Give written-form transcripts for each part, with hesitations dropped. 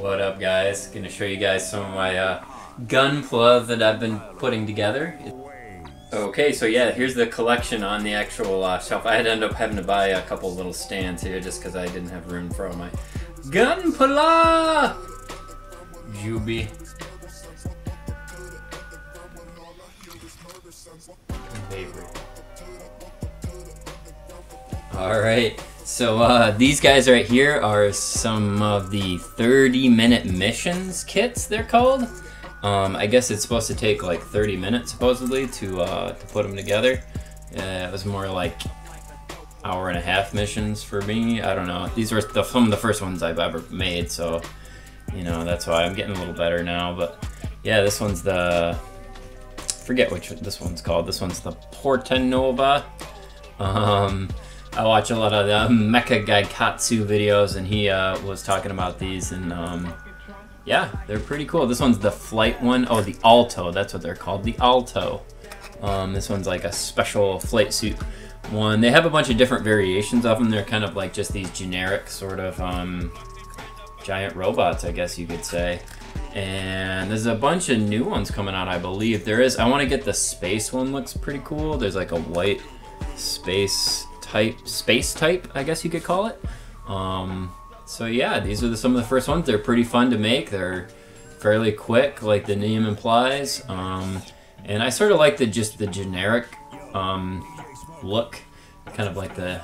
What up, guys? Gonna show you guys some of my GunPla that I've been putting together. Okay, so yeah, here's the collection on the actual shelf. I had to end up having to buy a couple little stands here just because I didn't have room for all my GunPla! Juby. Alright, so these guys right here are some of the 30-minute missions kits, they're called. I guess it's supposed to take like 30 minutes supposedly to put them together. It was more like hour-and-a-half missions for me. I don't know. These were some of the first ones I've ever made, so you know that's why I'm getting a little better now. But yeah, this one's the forget which this one's called. This one's the Portanova. I watch a lot of the mecha gaikotsu videos, and he was talking about these, and yeah, they're pretty cool. This one's the flight one. Oh, the Alto, that's what they're called, the Alto. This one's like a special flight suit one. They have a bunch of different variations of them. They're kind of like just these generic sort of giant robots, I guess you could say. And there's a bunch of new ones coming out, I believe. There is, I want to get the space one, looks pretty cool. There's like a white space type, I guess you could call it. So yeah, these are some of the first ones. They're pretty fun to make. They're fairly quick, like the name implies. And I sort of like the generic look, kind of like the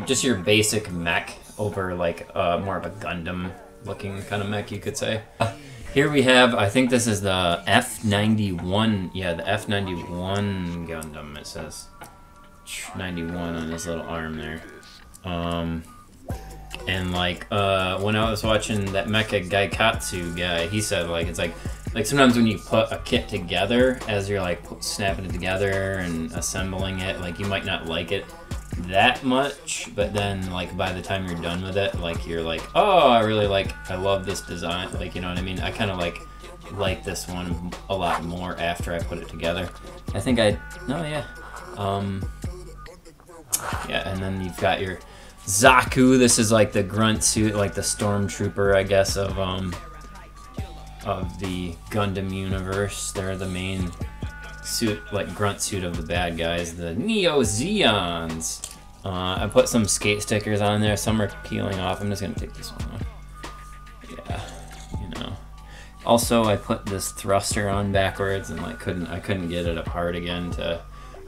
just your basic mech over like more of a Gundam looking kind of mech, you could say. Here we have, I think this is the F91, yeah, the F91 Gundam, it says. 91 on his little arm there. And like when I was watching that mecha gaikotsu guy, he said like it's like sometimes when you put a kit together, as you're like snapping it together and assembling it, like you might not like it that much, but then like by the time you're done with it, like you're like, oh, I love this design, like, you know what I mean? I kind of like this one a lot more after I put it together. I think yeah, and then you've got your Zaku. This is like the grunt suit, like the stormtrooper, I guess, of the Gundam universe. They're the main suit, like grunt suit of the bad guys, the Neo Zeons. I put some skate stickers on there. Some are peeling off. I'm just gonna take this one off. Yeah, you know. Also, I put this thruster on backwards, and like I couldn't get it apart again. I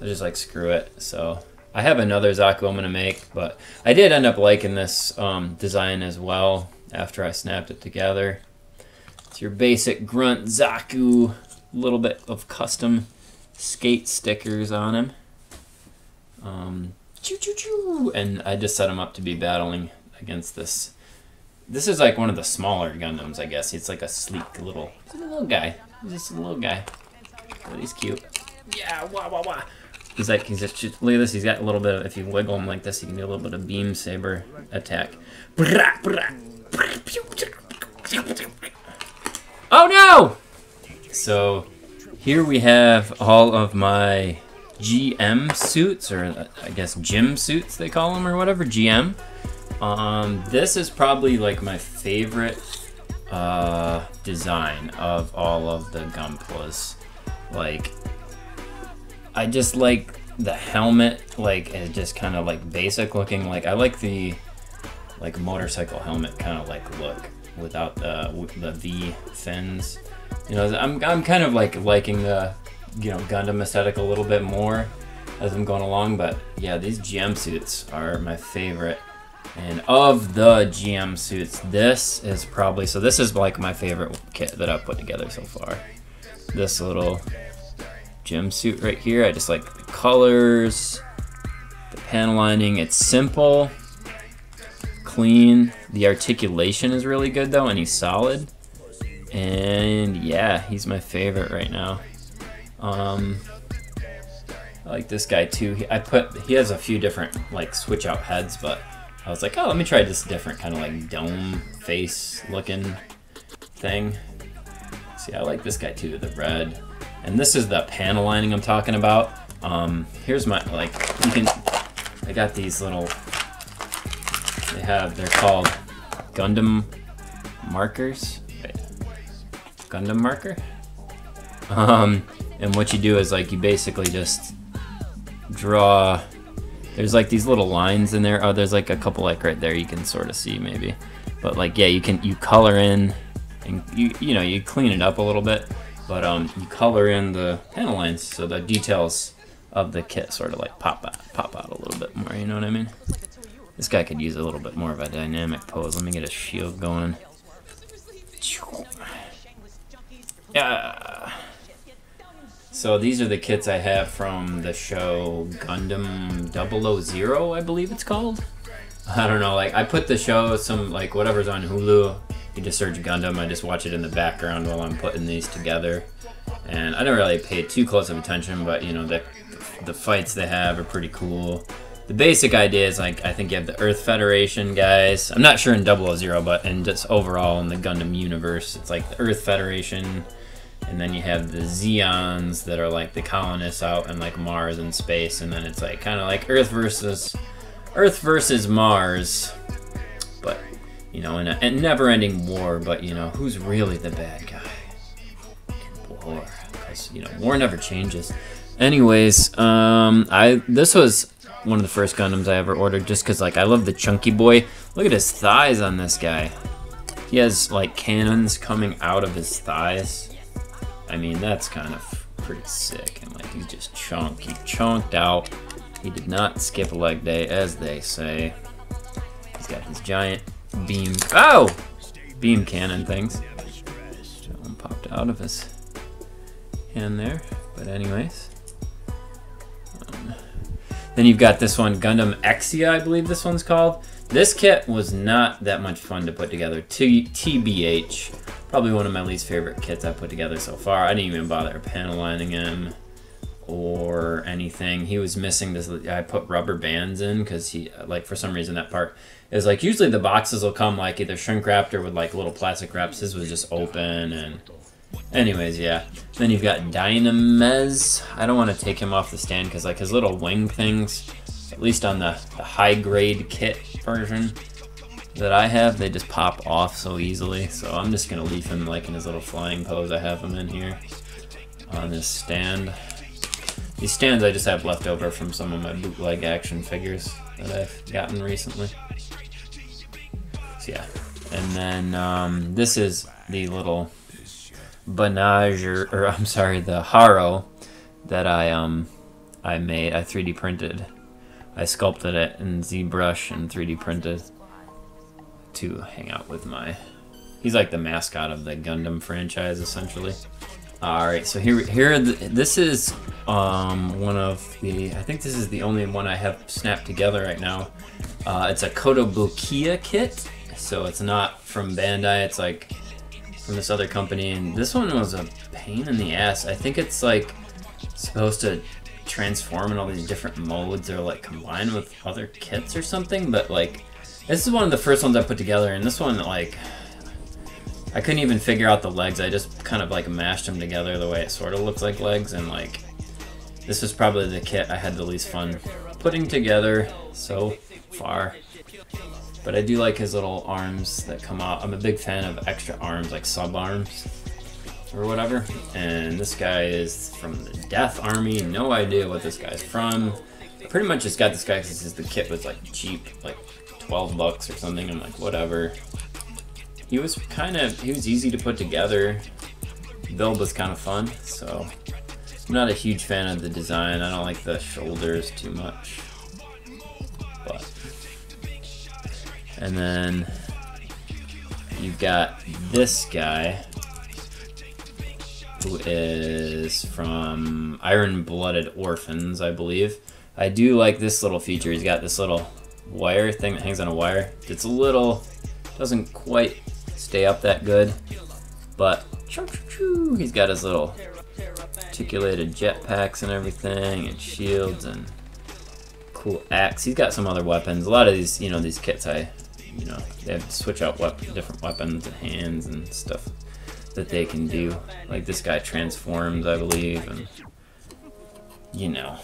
just like screw it. So I have another Zaku I'm gonna make, but I did end up liking this design as well after I snapped it together. It's your basic grunt Zaku, a little bit of custom skate stickers on him. And I just set him up to be battling against this. This is like one of the smaller Gundams, I guess. It's like a sleek little guy. He's just a little guy, but he's cute. Yeah, wah wah wah. He's just, look at this, he's got a little bit of, if you wiggle him like this, you can do a little bit of beam saber attack. Oh no! So, here we have all of my GM suits, or I guess gym suits they call them, or whatever, GM. This is probably like my favorite design of all of the GunPlas. Like, I just like the helmet, like it's just kind of like basic looking. Like I like the like motorcycle helmet kind of like look without the V fins. You know, I'm kind of like liking the, you know, Gundam aesthetic a little bit more as I'm going along. But yeah, these GM suits are my favorite. And of the GM suits, this is probably, so this is like my favorite kit that I've put together so far. This little gym suit right here, I just like the colors, the panel lining. It's simple, clean. The articulation is really good though, and he's solid. And yeah, he's my favorite right now. I like this guy too. He has a few different like switch out heads, but I was like, oh, let me try this different kind of like dome face looking thing. See, I like this guy too, the red. And this is the panel lining I'm talking about. Here's my, like, you can, I got these little, they're called Gundam markers. Wait. Gundam marker. And what you do is like you basically just draw. There's like these little lines in there. Oh, there's like a couple like right there you can sort of see maybe. But like yeah, you color in and you know you clean it up a little bit. But you color in the panel lines so the details of the kit sort of like pop out a little bit more. You know what I mean? This guy could use a little bit more of a dynamic pose. Let me get his shield going. Yeah. So these are the kits I have from the show Gundam 000, I believe it's called. I don't know, like I put the show, some like whatever's on Hulu. You just search Gundam, I just watch it in the background while I'm putting these together. And I don't really pay too close of attention, but you know, the fights they have are pretty cool. The basic idea is like, I think you have the Earth Federation guys. I'm not sure in 000, but in just overall in the Gundam universe, it's like the Earth Federation. And then you have the Zeons that are like the colonists out in like Mars and space, and then it's like kind of like Earth versus Mars, but you know, in a never-ending war. But you know, who's really the bad guy in war? Because you know, war never changes. Anyways, this was one of the first Gundams I ever ordered, just because like I love the chunky boy. Look at his thighs on this guy. He has like cannons coming out of his thighs. I mean, that's kind of pretty sick. And like, he's just chunked. He chunked out. He did not skip a leg day, as they say. He's got his giant beam. Oh! Beam cannon things. That one popped out of his hand there. But anyways. Then you've got this one, Gundam Exia, I believe this one's called. This kit was not that much fun to put together. TBH. Probably one of my least favorite kits I put together so far. I didn't even bother panel lining him or anything. He was missing this. I put rubber bands in because he, like, for some reason that part is like, usually the boxes will come like either shrink wrapped or with like little plastic wraps. His was just open. And anyways, yeah. Then you've got Dynamez. I don't want to take him off the stand because like his little wing things, at least on the high grade kit version that I have, they just pop off so easily. So I'm just gonna leave him like in his little flying pose. I have him in here on this stand. These stands I just have left over from some of my bootleg action figures that I've gotten recently. So yeah, and then this is the little Banage, or I'm sorry, the Haro that I made. I 3D printed. I sculpted it in ZBrush and 3D printed to hang out with my... He's like the mascot of the Gundam franchise, essentially. Alright, so this is one of the... I think this is the only one I have snapped together right now. It's a Kotobukiya kit, so it's not from Bandai, it's like from this other company, and this one was a pain in the ass. I think it's like supposed to transform in all these different modes or like combine with other kits or something, but like this is one of the first ones I put together, and this one, like, I couldn't even figure out the legs. I just kind of like mashed them together the way it sort of looks like legs, and like this was probably the kit I had the least fun putting together so far. But I do like his little arms that come out. I'm a big fan of extra arms, like sub arms or whatever. And this guy is from the Death Army. No idea what this guy's from. I pretty much just got this guy because the kit was like cheap, like 12 bucks or something. I'm like, whatever. He was easy to put together. The build was kind of fun, so I'm not a huge fan of the design. I don't like the shoulders too much. But, and then you've got this guy who is from Iron Blooded Orphans, I believe. I do like this little feature. He's got this little wire thing that hangs on a wire. It's a little, doesn't quite stay up that good, but he's got his little articulated jetpacks and everything, and shields, and cool axe. He's got some other weapons. A lot of these, you know, these kits, they have to switch out different weapons and hands and stuff that they can do. Like this guy transforms, I believe, and you know.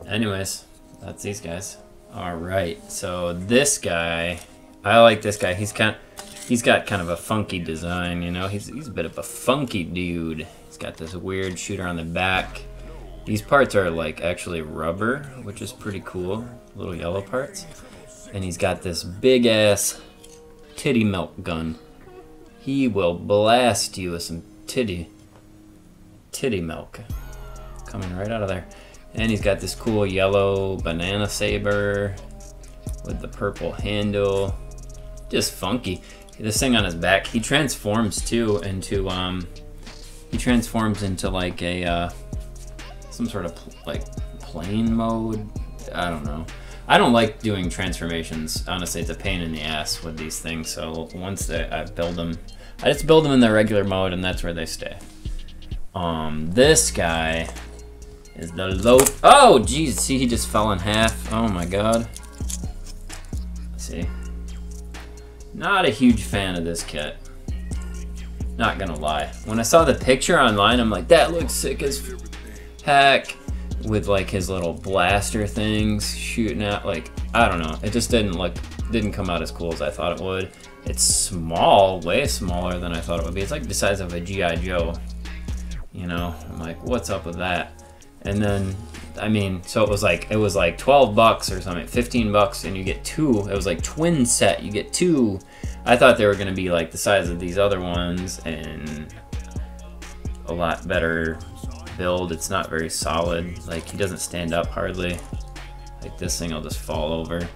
Anyways, that's these guys. All right, so this guy, I like this guy. He's kind of, He's got kind of a funky design, you know. He's a bit of a funky dude. He's got this weird shooter on the back. These parts are like actually rubber, which is pretty cool. Little yellow parts. And he's got this big ass titty milk gun. He will blast you with some titty milk coming right out of there. And he's got this cool yellow banana saber with the purple handle. Just funky. This thing on his back, he transforms too into like a some sort of like plane mode. I don't know. I don't like doing transformations. Honestly, it's a pain in the ass with these things. So once I build them, I just build them in their regular mode, and that's where they stay. This guy is the low. Oh, geez, see, he just fell in half. Oh my god. Let's see. Not a huge fan of this kit. Not gonna lie. When I saw the picture online, I'm like, that looks sick as heck. With like his little blaster things shooting out. Like, I don't know. It just didn't come out as cool as I thought it would. It's small, way smaller than I thought it would be. It's like the size of a G.I. Joe. You know, I'm like, what's up with that? And then, I mean, so it was like 12 bucks or something, 15 bucks, and you get two. It was like twin set, you get two. I thought they were gonna be like the size of these other ones and a lot better build. It's not very solid. Like, he doesn't stand up hardly. Like, this thing will just fall over.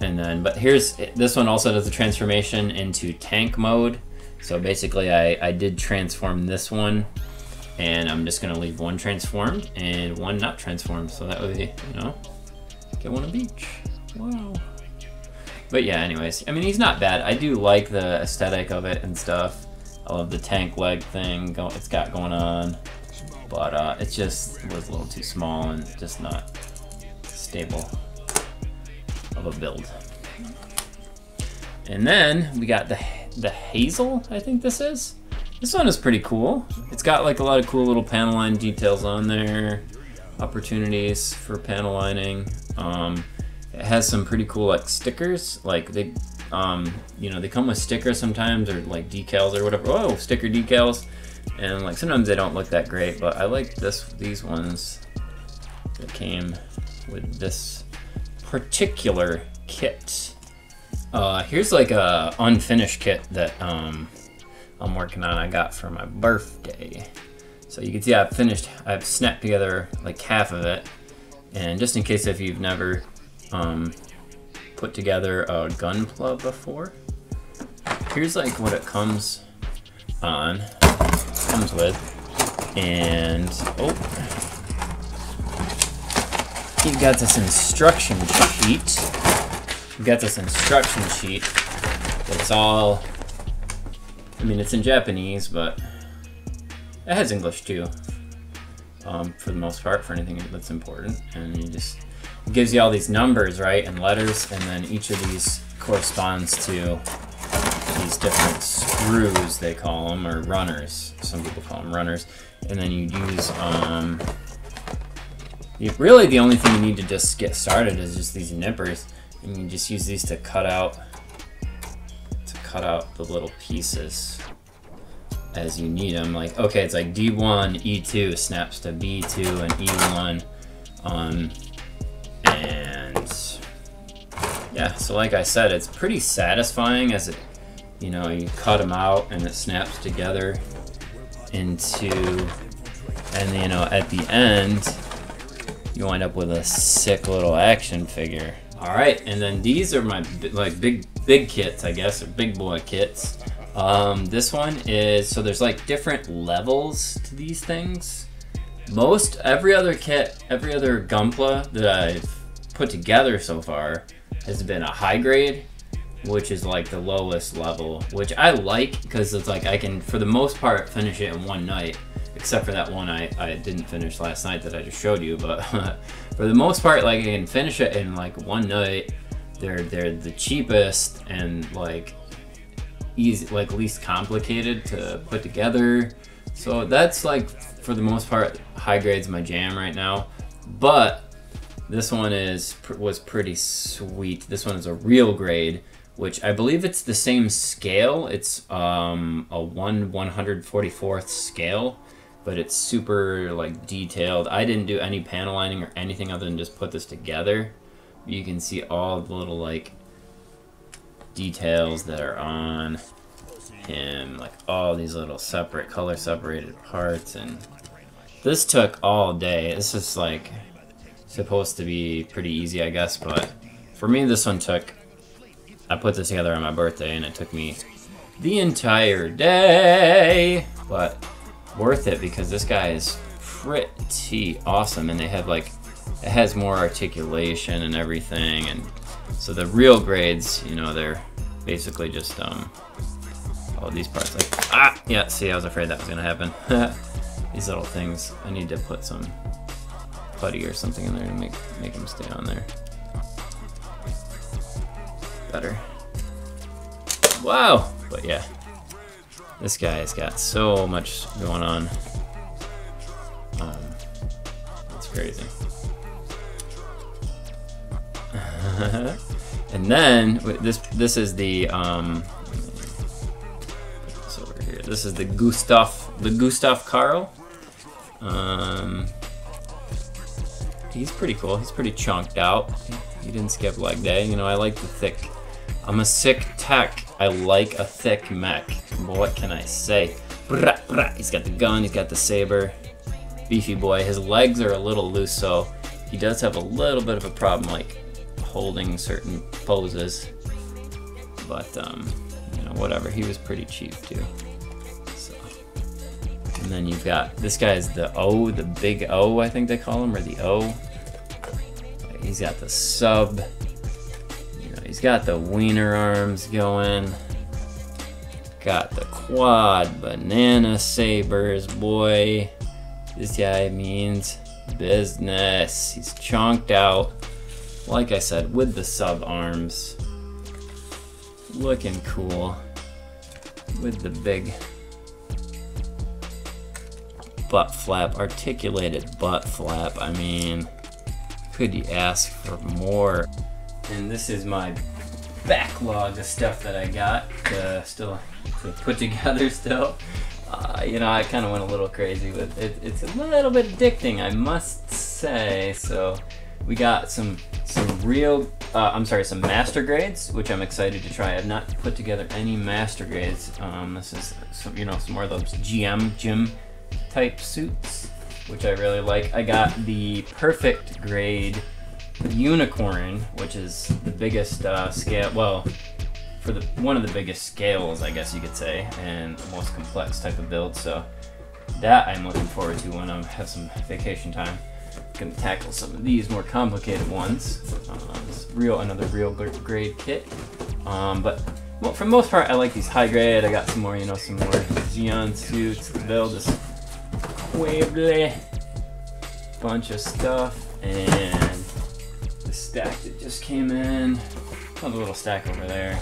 And then, but this one also does a transformation into tank mode. So basically I did transform this one, and I'm just gonna leave one transformed and one not transformed, so that way, you know, get one of each. Wow. But yeah, anyways, I mean, he's not bad. I do like the aesthetic of it and stuff. I love the tank leg thing it's got going on, but it just was a little too small and just not stable of a build. And then we got the Hazel, I think this is. This one is pretty cool. It's got like a lot of cool little panel line details on there, opportunities for panel lining. It has some pretty cool like stickers, like they, you know, they come with stickers sometimes, or like decals or whatever. Oh, sticker decals, and like sometimes they don't look that great, but I like these ones that came with this particular kit. Here's like a unfinished kit that I'm working on. I got for my birthday. So you can see I've snapped together like half of it. And just in case if you've never put together a GunPla before, here's like what it comes with. And you've got this instruction sheet. We've got this instruction sheet that's all, I mean, it's in Japanese, but it has English too, for the most part, for anything that's important. And it gives you all these numbers, right, and letters, and then each of these corresponds to these different screws, they call them, or runners. Some people call them runners. And then you use, really the only thing you need to just get started is just these nippers. And you just use these to cut out the little pieces as you need them. Like, okay, it's like D1, E2 snaps to B2 and E1. And yeah, so like I said, it's pretty satisfying as it, you know, you cut them out and it snaps together into, and you know, at the end, you wind up with a sick little action figure. All right, and then these are my like big kits, I guess, or big boy kits. This one is, so there's like different levels to these things. Every other kit, every other GunPla that I've put together so far has been a high grade, which is like the lowest level, which I like because it's like I can, for the most part, finish it in one night. Except for that one I didn't finish last night that I just showed you, but for the most part, like, I can finish it in like one night. They're the cheapest and like easy, like least complicated to put together. So that's like, for the most part, high grade's my jam right now. But this one was pretty sweet. This one is a real grade, which I believe it's the same scale. It's a 1/144th scale, but it's super like detailed. I didn't do any panel lining or anything other than just put this together. You can see all the little like details that are on him, like all these little separate color separated parts, and this took all day. This is like supposed to be pretty easy, I guess, but for me this one took, I put this together on my birthday and it took me the entire day, but worth it because this guy is pretty awesome, and they have like, it has more articulation and everything, and so the real grades, you know, they're basically just all these parts, like, yeah, see, I was afraid that was gonna happen. These little things, I need to put some putty or something in there to make them stay on there better. Wow, but yeah, this guy's got so much going on. It's crazy. And then this is the this over here. This is the Gustav Karl. He's pretty cool. He's pretty chunked out. He didn't skip leg day. You know, I like the thick. I'm a sick tech. I like a thick mech. What can I say? He's got the gun. He's got the saber. Beefy boy. His legs are a little loose, so he does have a little bit of a problem, like holding certain poses. But you know, whatever. He was pretty cheap too. So, and then you've got this guy's the O, the big O, I think they call him, or the O. He's got the sub. You know, he's got the wiener arms going. Got the quad banana sabers, boy. This guy means business. He's chonked out, like I said, with the sub arms. Looking cool. With the big butt flap, articulated butt flap. I mean, could you ask for more? And this is my backlog of stuff that I got still to put together still. You know, I kind of went a little crazy with it. It's a little bit addicting, I must say. So we got some master grades, which I'm excited to try. I've not put together any master grades. This is some, you know, some more of those gym type suits, which I really like. I got the perfect grade unicorn, which is the biggest scale, well, for one of the biggest scales, I guess you could say, and the most complex type of build. So that I'm looking forward to when I have some vacation time. Gonna tackle some of these more complicated ones. Another real grade kit. But well, for the most part, I like these high grade. I got some more, you know, some more Xeon suits to build. This Quable bunch of stuff, and the stack that just came in. Another little stack over there.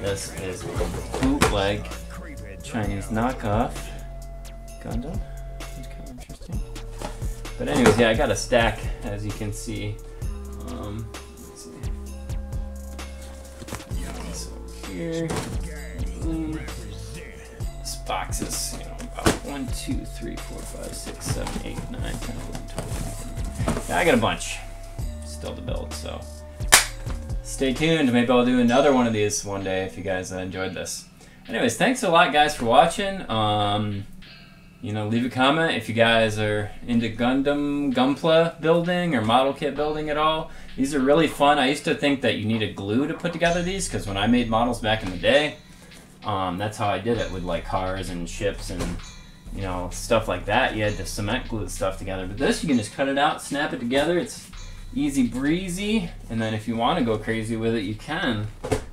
This is bootleg Chinese knockoff Gundam. It's kind of interesting. But anyways, yeah, I got a stack, as you can see. Let's see. So here, this box is, you know, about 1, 2, 3, 4, 5, 6, 7, 8, 9, 10, 11, 12. Yeah, I got a bunch still to build, so stay tuned. Maybe I'll do another one of these one day if you guys enjoyed this. Anyways, thanks a lot, guys, for watching. You know, leave a comment if you guys are into GunPla building or model kit building at all. These are really fun. I used to think that you needed glue to put together these, because when I made models back in the day, that's how I did it with like cars and ships and, you know, stuff like that. You had to cement glue stuff together. But this, you can just cut it out, snap it together. It's easy breezy, and then if you want to go crazy with it, you can.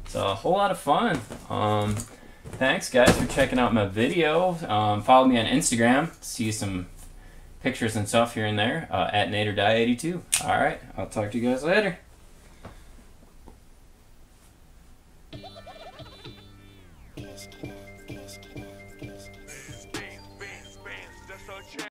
It's a whole lot of fun. Thanks, guys, for checking out my video. Follow me on Instagram to see some pictures and stuff here and there at nateordie82. All right, I'll talk to you guys later.